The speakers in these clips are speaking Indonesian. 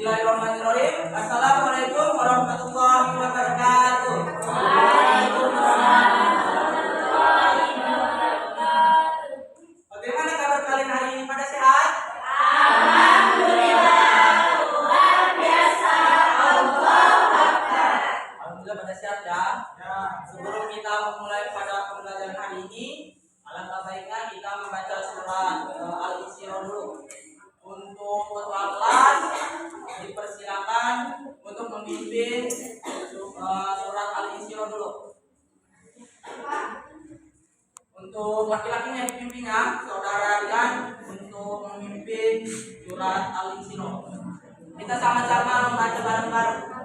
Bismillahirrahmanirrahim. Assalamualaikum warahmatullahi wabarakatuh. Bagaimana kabar kalian hari ini? Pada sehat? Alhamdulillah pada sehat ya. Sebelum kita memulai pada pembelajaran hari ini, alangkah baiknya kita membaca surat Al-Isra dulu. Untuk ketua kelas dipersilakan untuk memimpin surat Al-Isra dulu. Untuk laki-lakinya dipimpinnya, saudara Rian untuk memimpin surat Al-Isra. Kita sama-sama membaca bareng-bareng.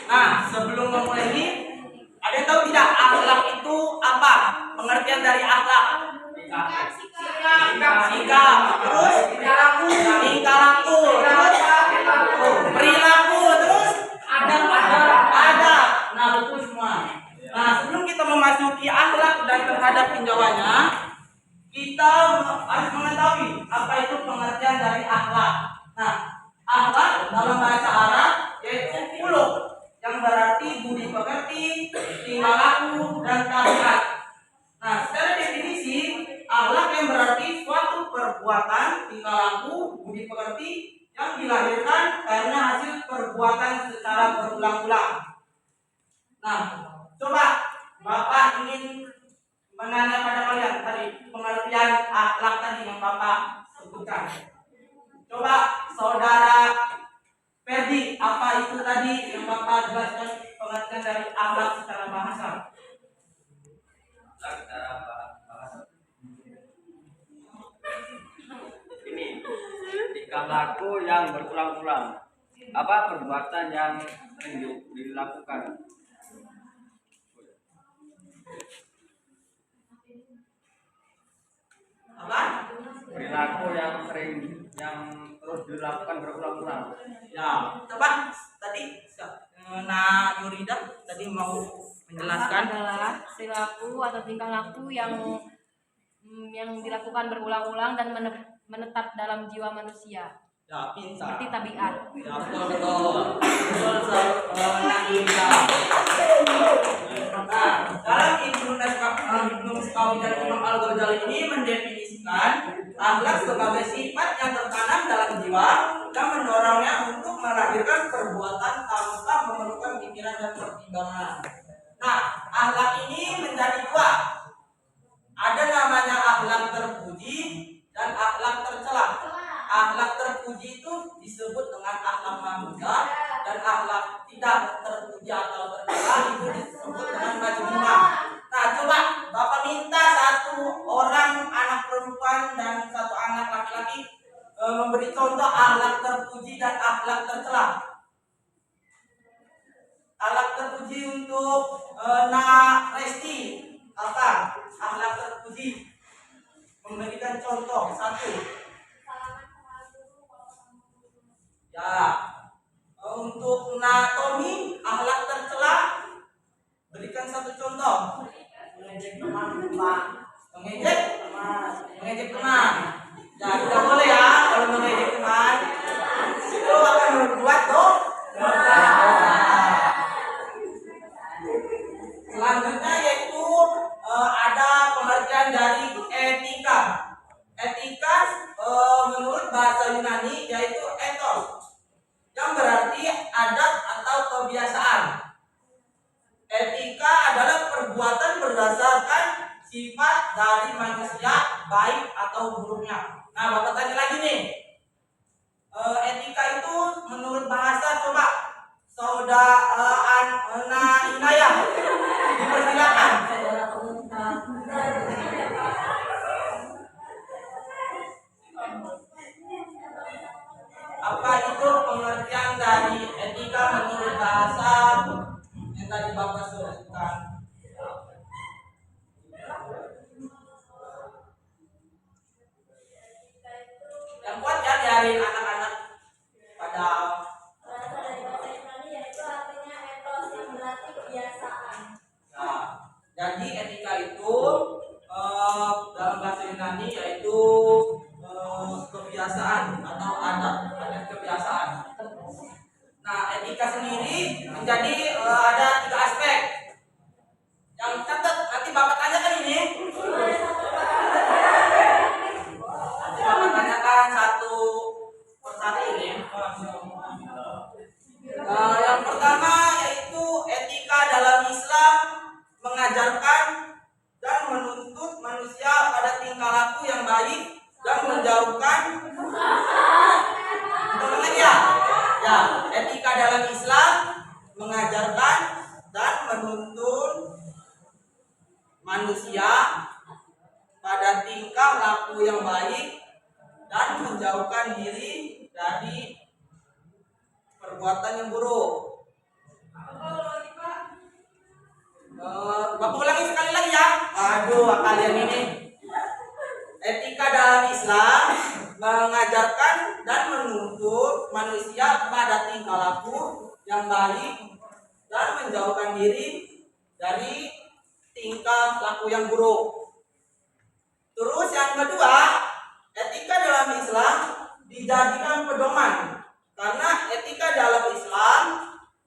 Nah, sebelum memulai ini, ada yang tahu tidak akhlak itu apa? Pengertian dari akhlak? Sikap, terus tingkah laku, terus perilaku, terus adab. Nah, betul semua. Nah, sebelum kita memasuki akhlak dan terhadap tinjauannya, kita harus mengetahui apa itu pengertian dari akhlak. Nah, akhlak dalam bahasa Arab yaitu khuluq, yang berarti budi pekerti, tingkah laku, dan tabiat. Nah, secara definisi, akhlak yang berarti suatu perbuatan, tingkah laku, budi pekerti yang dilahirkan karena hasil perbuatan secara berulang-ulang. Nah, coba Bapak ingin menanya pada kalian tadi pengertian akhlak tadi yang Bapak sebutkan. Coba saudara Ferdi, apa itu tadi yang Bapak jelaskan pengertian dari akhlak secara bahasa? Secara bahasa ini tingkah laku yang berulang-ulang, apa perbuatan yang sering dilakukan. Apa? Perilaku yang terus dilakukan berulang-ulang. Ya, coba tadi Nah Yurida tadi mau menjelaskan adalah perilaku atau tingkah laku yang dilakukan berulang-ulang dan menetap dalam jiwa manusia. Ya, pintar. Seperti tabiat. Ya, betul. Nah, dalam Ibnu Muskawi dan Imam Al-Ghazali ini mendefinisikan akhlak sebagai sifat yang tertanam dalam jiwa dan mendorongnya untuk melahirkan perbuatan tanpa memerlukan pikiran dan pertimbangan. Nah, akhlak ini menjadi dua. Ada namanya akhlak terpuji dan akhlak tercela. Akhlak terpuji itu disebut dengan akhlak mahmudah, dan akhlak tidak terpuji atau tercela itu disebut dengan majmumah. Nah, coba Bapak minta satu orang anak perempuan dan satu anak laki-laki memberi contoh akhlak terpuji dan akhlak tercela. Akhlak terpuji untuk Nak Resti apa? Akhlak terpuji memberikan contoh satu. Ya, untuk Tommy akhlak tercela, berikan satu contoh. Mengejek teman, Pak. Mengejek teman. Ya, tidak boleh ya kalau mengejek teman. Itu akan berbuat dosa. Selanjutnya yaitu ada pengertian dari etika. Etika menurut bahasa Yunani yaitu ethos, yang berarti adat atau kebiasaan. Etika adalah perbuatan berdasarkan sifat dari manusia, baik atau buruknya. Nah, Bapak tanya lagi nih, etika itu menurut bahasa, coba Saudara Inayah, dipersilakan. Apa itu pengertian dari etika menurut bahasa yang tadi Bapak sebutkan? Yang kuat ya dari anak-anak pada. Nah, jadi etika itu dalam bahasa Yunani yaitu kebiasaan atau adat kebiasaan. Nah, etika sendiri menjadi ada 3 aspek. Yang catat nanti Bapak tanyakan ini. Nanti Bapak tanyakan satu persatu ini. Yang pertama yaitu etika dalam Islam mengajarkan dan menuntut manusia pada tingkah laku yang baik dan menjauhkan ya, etika dalam Islam mengajarkan dan menuntun manusia pada tingkah laku yang baik dan menjauhkan diri dari perbuatan yang buruk. Bapak ulangi sekali lagi ya. Aduh, kalian ini. Etika dalam Islam mengajarkan dan menuntut manusia pada tingkah laku yang baik dan menjauhkan diri dari tingkah laku yang buruk. Terus yang kedua, etika dalam Islam dijadikan pedoman karena etika dalam Islam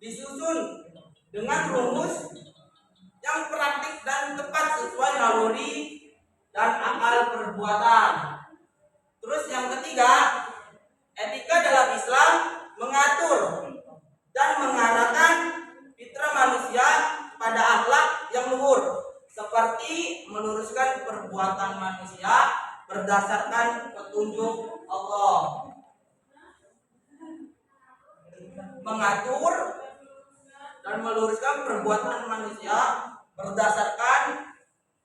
disusun dengan rumus yang praktik dan tepat sesuai naluri dan akal perbuatan. Terus yang ketiga, etika dalam Islam mengatur dan mengarahkan fitrah manusia pada akhlak yang luhur, seperti meluruskan perbuatan manusia berdasarkan petunjuk Allah. Mengatur dan meluruskan perbuatan manusia berdasarkan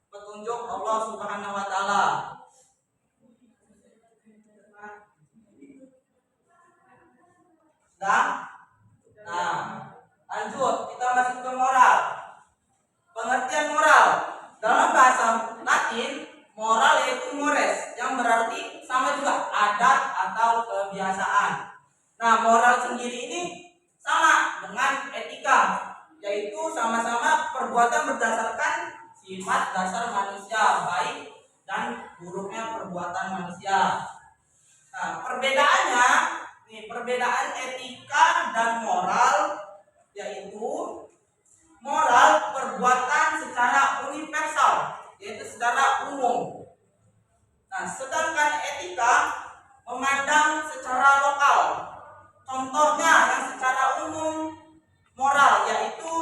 petunjuk Allah Subhanahu wa taala. Nah, lanjut kita masuk ke moral. Pengertian moral dalam bahasa Latin, moral yaitu mores, yang berarti sama juga adat atau kebiasaan. Nah, moral sendiri ini sama dengan etika, yaitu sama-sama perbuatan berdasarkan sifat dasar manusia, baik dan buruknya perbuatan manusia. Nah, perbedaannya, perbedaan etika dan moral yaitu moral perbuatan secara universal, yaitu secara umum. Nah, sedangkan etika memandang secara lokal. Contohnya yang secara umum moral yaitu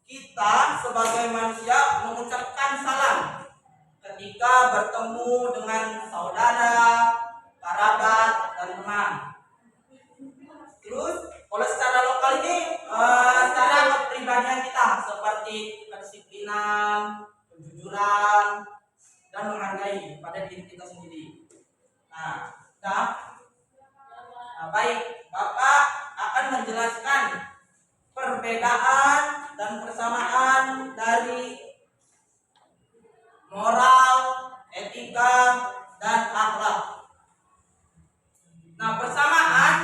kita sebagai manusia mengucapkan salam ketika bertemu dengan saudara, kerabat, dan teman. Terus kalau secara lokal ini secara kepribadian kita seperti kedisiplinan, kejujuran, dan menghargai pada diri kita sendiri. Nah, baik, Bapak akan menjelaskan perbedaan dan persamaan dari moral, etika, dan dan akhlak. Nah, persamaan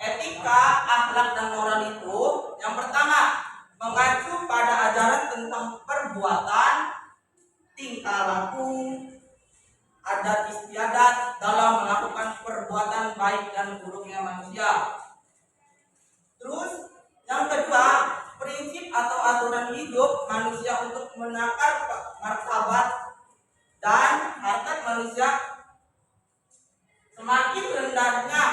etika, akhlak, dan moral itu yang pertama mengacu pada ajaran tentang perbuatan, tingkah laku, adat istiadat dalam melakukan perbuatan baik dan buruknya manusia. Terus yang kedua, prinsip atau aturan hidup manusia untuk menakar martabat dan harkat manusia. Semakin rendahnya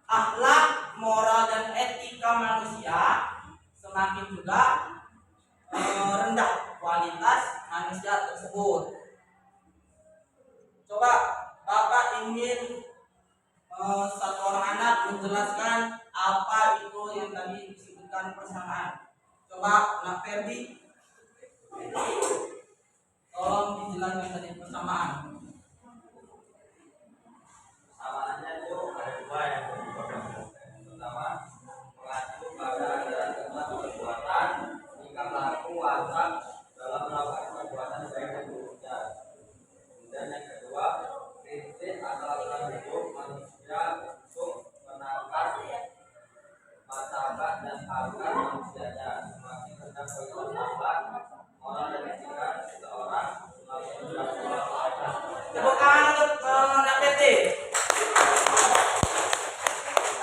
akhlak, moral, dan etika manusia, semakin juga rendah kualitas manusia tersebut. Coba Bapak ingin satu orang anak menjelaskan apa itu yang tadi disebutkan persamaan. Coba Nak Ferdi, tolong dijelaskan tadi persamaan. Persamaannya itu ada dua yang berbeda. Pertama, mengacu pada ajaran tentang perbuatan, tingkah laku, akhlak dalam melakukan perbuatan baik dan buruknya. Kemudian yang kedua, prinsip atau aturan hidup manusia untuk menakar martabat dan harkat manusianya. Semakin rendah kualitas akhlak, moral dan etika seseorang, semakin rendah kualitas. Tepuk tangan untuk Nak Ferdi.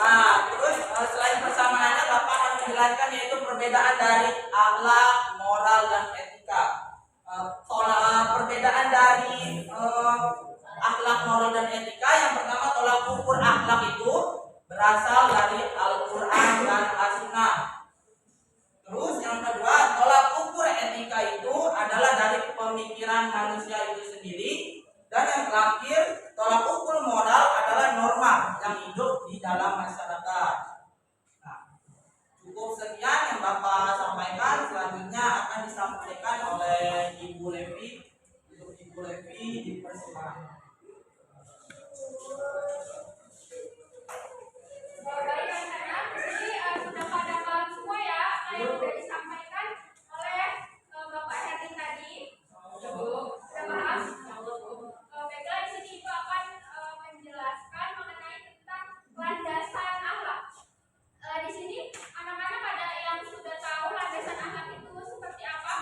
Nah, terus selain persamaannya Bapak akan menjelaskan yaitu perbedaan dari akhlak, moral, dan etika. Perbedaan dari akhlak, moral, dan etika, yang pertama tolak ukur akhlak itu berasal dari Al-Quran dan As-Sunnah. Terus yang kedua, tolak ukur etika itu adalah dari pemikiran manusia itu sendiri. Dan yang terakhir, tolak ukur moral adalah norma yang hidup di dalam masyarakat. Nah, cukup sekian yang Bapak sampaikan. Selanjutnya akan disampaikan oleh Ibu Levi. Untuk Ibu Levi dipersilakan. Baik anak-anak, jadi sudah pada paham semua ya apa yang sudah disampaikan oleh Bapak Herdi tadi. Sudah paham? Baiklah, di sini Ibu akan menjelaskan mengenai tentang landasan akhlak. Di sini anak-anak ada yang sudah tahu landasan akhlak itu seperti apa?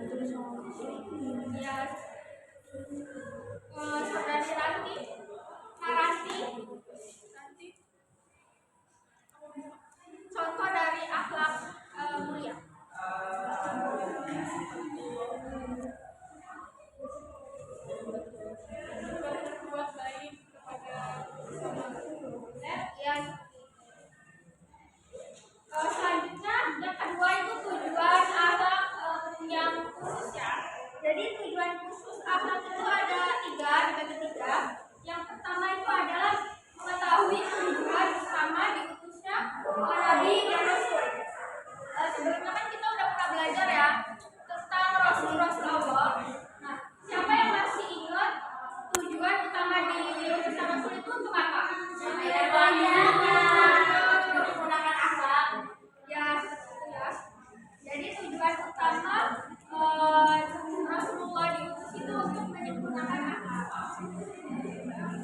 Ya, Saudari Ranti, Maranti, contoh dari akhlak mulia. Berbuat baik kepada sesama. Ya. Selanjutnya yang kedua itu tujuan akhlak yang khusus ya. Jadi tujuan khusus akhlak itu ada tiga, dibagi tiga. Yang pertama itu adalah mengetahui tujuan utama diutusnya para nabi dan rasul. Sebelumnya kan kita udah pernah belajar ya tentang rasul-rasul Allah. Nah, siapa yang masih ingat tujuan utama diutusnya rasul itu untuk apa? Menggunakan akhlak. Ya, seperti itu ya. Jadi tujuan utama Rasulullah diutus itu untuk menyempurnakan akhlak.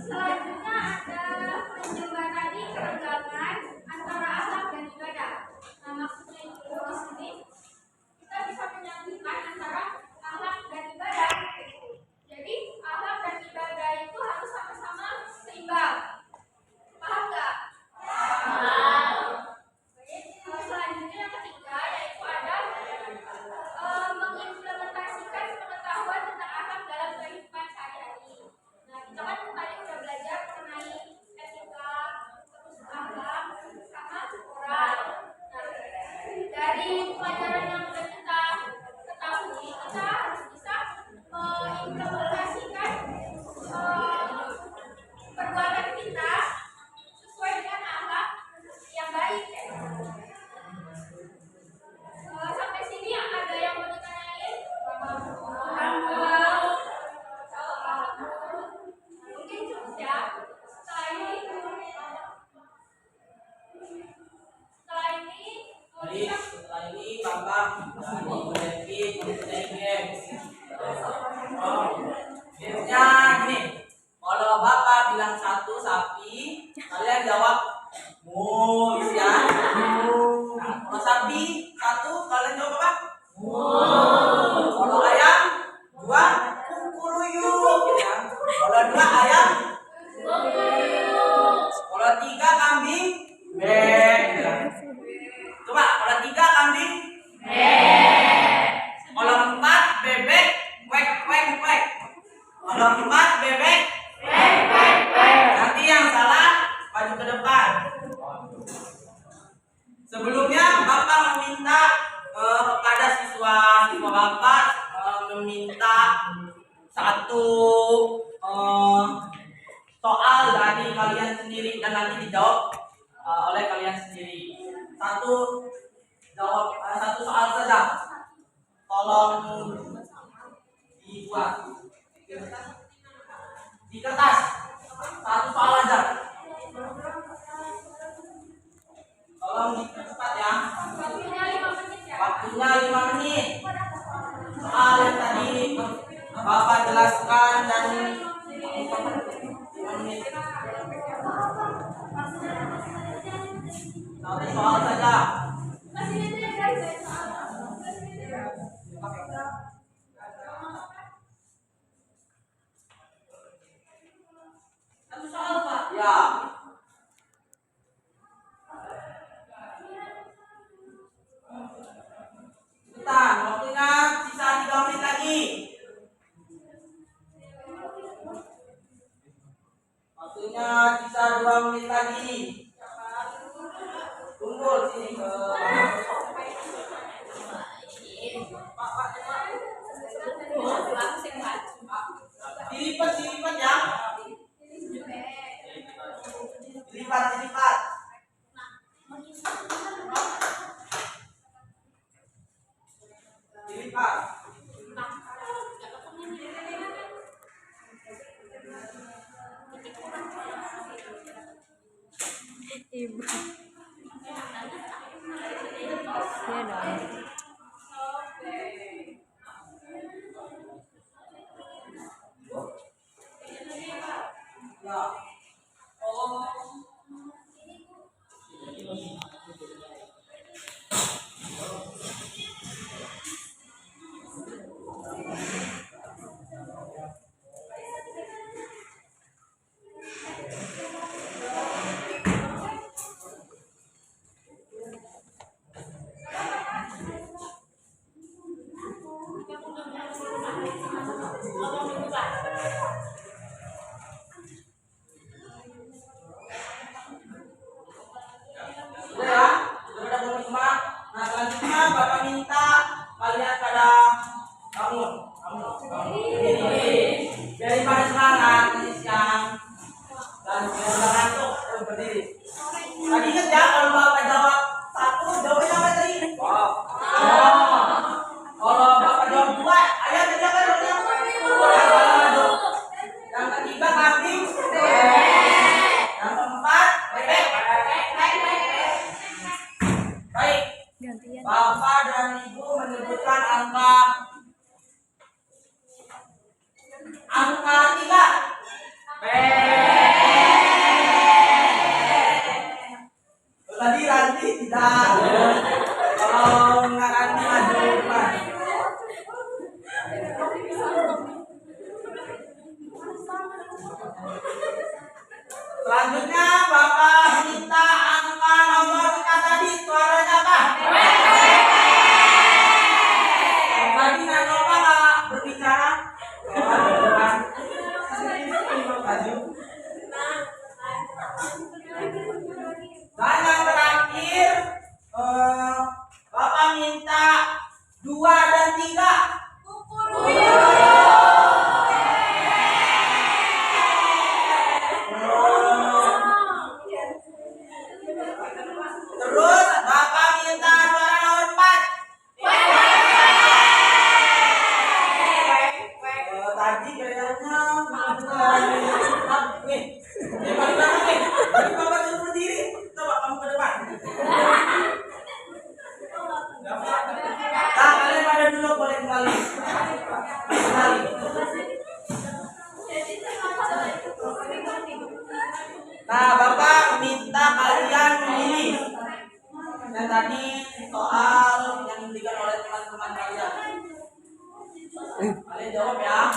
Selanjutnya ada menjembatani keragaman antara akhlak dan ibadah. Nah, maksudnya itu di sini kita bisa menyambungkan antara akhlak dan ibadah. Jadi akhlak dan ibadah itu harus sama-sama seimbang. Paham nggak? Selanjutnya yang ketiga yaitu ada mengimplementasikan pengetahuan tentang akhlak dalam kehidupan sehari-hari. Nah, kita kan tadi udah belajar mengenai etika, terus akhlak, sama moral. Nah, dari pelajaran yang sudah kita ketahui, kita harus bisa mengimplementasikan perbuatan kita sesuai dengan akhlak yang baik ya. Sampai sini ada yang mau ditanyain? Mungkin cukup ya. Setelah ini Jadi setelah ini Bapak dari Berhenti mempunyai game. Gamesnya gini. Kalau Bapak bilang satu sapi, kalian jawab mus ya. Nah, kalau sapi satu, kalian jawab apa? Mus. Kalau ayam dua, kukuluyuk gitu ya. Kalau dua ayam, kalau tiga kambing, bek gitu ya. Coba kalau tiga kambing, kalau empat bebek, wek wek wek. Kalau empat bebek, nanti yang salah maju ke depan. Sebelumnya Bapak meminta kepada siswa Bapak meminta satu soal dari kalian sendiri dan nanti dijawab oleh kalian sendiri. Satu soal saja. Tolong dibuat di kertas. Satu soal aja. Tolong dipercepat ya. waktunya 5 menit ya. Waktunya 5 menit. Soal yang tadi Bapak jelaskan dan 5 menit. Satu soal saja. Satu soal Pak. Ya. Sebentar, waktunya sisa 3 menit lagi. Waktunya sisa 2 menit lagi. Tunggu sini ke dilipat ya. Dilipat. Dilipat. Ibu. Iya dong. Ya. Tadi ingat ya kalau Bapak jawab satu, jawabnya apa tadi? Wow. Kalau Bapak jawab dua, ayah tadi apa jawabnya? Yang ketiga kambing. Yang keempat bebek. Baik. Bapak dan Ibu menyebutkan angka 3. Tadi Ranti tidak. Kalau nggak Ranti maju depan. Selanjutnya Bapak minta angka nomornya tadi, suaranya apa? Tadi Nova nggak berbicara. Maju. Dan yang terakhir, Bapak minta 2 dan 3. Terus Bapak minta suara nomor 4. Tadi kayaknya nih. Ini paling belakang nih. Jadi Bapak terus berdiri. Coba kamu ke depan. Nah, kalian pada dulu boleh kembali. Kembali. Nah, Bapak minta kalian memilih. Dan tadi soal yang diberikan oleh teman-teman kalian. Kalian jawab ya.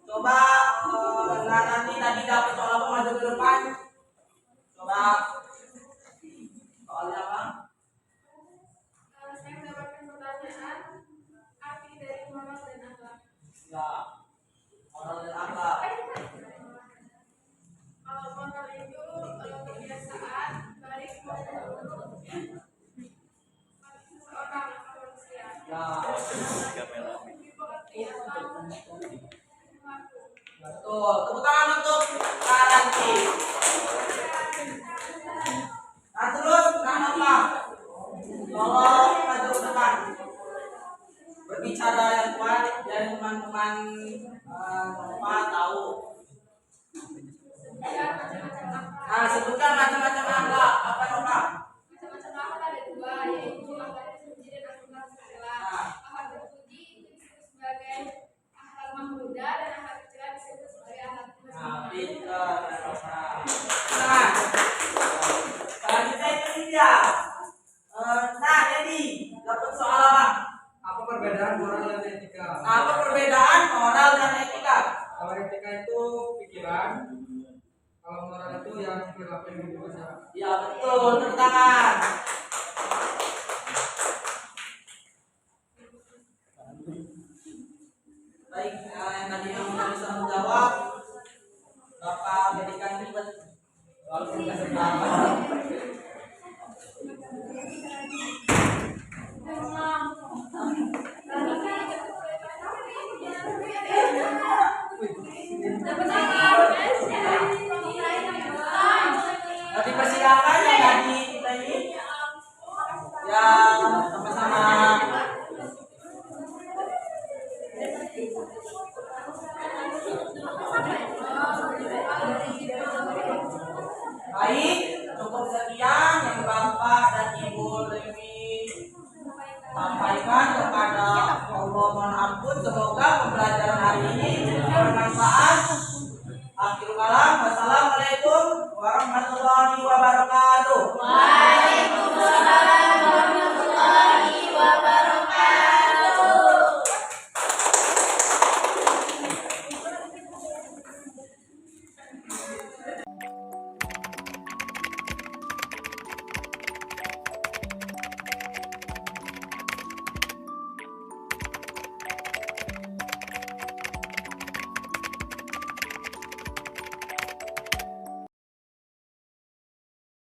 Coba nanti tadi dapat soal apa maju ke depan. Coba soalnya apa? Saya mendapatkan pertanyaan arti dari moral dan akhlak. Ya, moral dan akhlak. Kalau moral itu kebiasaan baik maupun buruk seorang manusia. Ya, betul. Tepuk tangan untuk Karanti. Nah terus, Nova, tolong maju ke depan. Berbicara yang kuat dan teman-teman Nova tahu. Nah, sebutkan macam-macam akhlak. Apa Nova? Macam-macam akhlak ada 2, yaitu akhlak terpuji dan akhlak tercela. Akhlak terpuji disebut sebagai akhlak mahmudah dan akhlak tercela disebut sebagai akhlak Nah, mazmumah. pintar Nova. Nah, selanjutnya itu dia. Nah, jadi dapat soal apa? Apa perbedaan moral dan etika? Apa perbedaan moral dan etika? Kalau etika itu pikiran, kalau moral itu yang perilaku yang dibuat. Ya betul, tepuk tangan. Baik, yang tadi yang bisa menjawab, Bapak berikan ribet. Lalu kita sebentar. Tadi persilakan yang tadi kita ini, ya sama-sama. Baik, cukup sekian yang Bapak dan Ibu Lewi sampaikan kepada Allah. Mohon ampun, semoga pembelajaran hari ini bermanfaat. Akhirul kalam, wassalamualaikum warahmatullahi wabarakatuh.